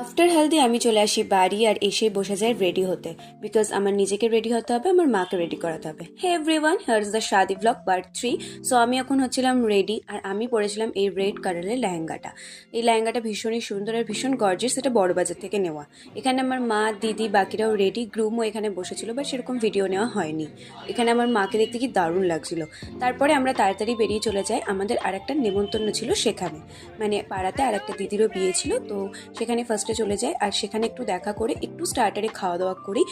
After healthy আমি চলে আসি বাড়ি আর এসেই বসে যাই রেডি হতে, বিকজ আমার নিজেকে রেডি হতে হবে, আমার মাকে রেডি করাতে হবে। Hey everyone, here is the shaadi vlog part 3। So আমি এখন হচ্ছিলাম রেডি, আর আমি পরেছিলাম এই রেড কালারের লেহেঙ্গাটা। এই লেহেঙ্গাটা ভীষণই সুন্দর আর ভীষণ গর্জিয়াস, এটা বড়বাজার থেকে নেওয়া। এখানে আমার মা, দিদি, বাকিরাও রেডি, গ্রুমও এখানে বসেছিল, বাট সেরকম ভিডিও নেওয়া হয়নি। এখানে আমার মাকে দেখতে কি দারুণ লাগছিল। তারপরে আমরা তাড়াতাড়ি বেরিয়ে চলে যাই, আমাদের আর একটা নেমন্তন্ন ছিল সেখানে, মানে পাড়াতে আর একটা দিদিরও বিয়ে ছিল, তো সেখানে ফার্স্টে চলে যাই আর সেখানে একটু দেখা করে একটু স্টার্টারে খাওয়া দাওয়া করি।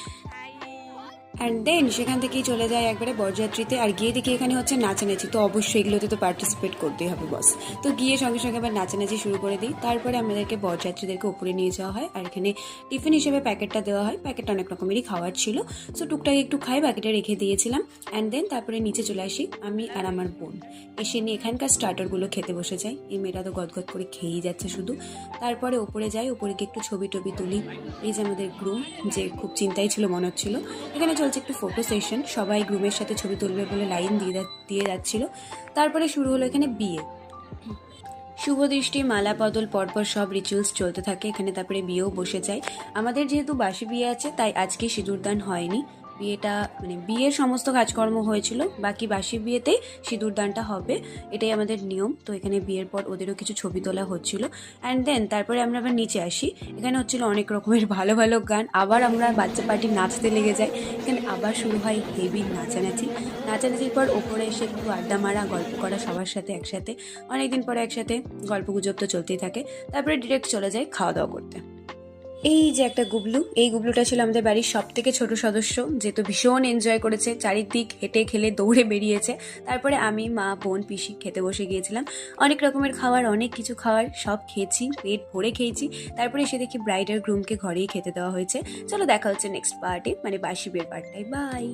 অ্যান্ড দেন সেখান থেকেই চলে যায় একবারে বরযাত্রীতে, আর গিয়ে দেখি এখানে হচ্ছে নাচানাচি, তো অবশ্যই এগুলোতে তো পার্টিসিপেট করতেই হবে বস। তো গিয়ে সঙ্গে সঙ্গে আবার নাচানাচি শুরু করে দিই। তারপরে আমাদেরকে বরযাত্রীদেরকে উপরে নিয়ে যাওয়া হয়, আর এখানে টিফিন হিসেবে প্যাকেটটা দেওয়া হয়। প্যাকেটটা অনেক রকমেরই খাওয়ার ছিল, সো টুকটাক একটু খাই, বাকিটা রেখে দিয়েছিলাম। অ্যান্ড দেন তারপরে নিচে চলে আসি আমি আর আমার বোন, এসে নিয়ে এখানকার স্টার্টারগুলো খেতে বসে যাই। এই মেয়েটা তো গদগদ করে খেয়েই যাচ্ছে শুধু। তারপরে উপরে যাই, উপরে গিয়ে একটু ছবি টবি তুলি। এই যে আমাদের গ্রুম, যে খুব চিন্তাই ছিল মনে হচ্ছিল। এখানে চলছে একটু ফটো সেশন, সবাই গ্রুমের সাথে ছবি তুলবে বলে লাইন দিয়ে যাচ্ছিল। তারপরে শুরু হলো এখানে বিয়ে। শুভ দৃষ্টি, মালা বদল, পরপর সব রিচুয়ালস চলতে থাকে এখানে। তারপরে বিয়েও বসে যায়। আমাদের যেহেতু বাসি বিয়ে আছে, তাই আজকে সিঁদুরদান হয়নি। বিয়েটা মানে বিয়ের সমস্ত কাজকর্ম হয়েছিল, বাকি বাসি বিয়েতেই সিঁদুরদানটা হবে, এটাই আমাদের নিয়ম। তো এখানে বিয়ের পর ওদেরও কিছু ছবি তোলা হচ্ছিল। অ্যান্ড দেন তারপরে আমরা আবার নিচে আসি। এখানে হচ্ছিল অনেক রকমের ভালো ভালো গান, আবার আমরা বাচ্চা পার্টি নাচতে লেগে যাই। এখানে আবার শুরু হয় হেভি নাচানাচি। নাচানাচির পর ওপরে এসে একটু আড্ডা মারা, গল্প করা সবার সাথে একসাথে, অনেকদিন পরে একসাথে গল্প গুজব তো চলতেই থাকে। তারপরে ডিরেক্ট চলে যায় খাওয়া দাওয়া করতে। এই যে একটা গুবলু, এই গুবলুটা ছিল আমাদের বাড়ির সব থেকে ছোট সদস্য, যেহেতু ভীষণ এনজয় করেছে, চারিদিক হেঁটে খেলে দৌড়ে বেরিয়েছে। তারপরে আমি, মা, বোন, পিসি খেতে বসে গিয়েছিলাম। অনেক রকমের খাবার, অনেক কিছু খাবার, সব খেয়েছি, পেট ভরে খেয়েছি। তারপরে এসে দেখি ব্রাইড আর গ্রুমকে ঘরেই খেতে দেওয়া হয়েছে। চলো দেখা হচ্ছে নেক্সট পার্টে, মানে বাসি বিয়ের পার্টটাই। বাই।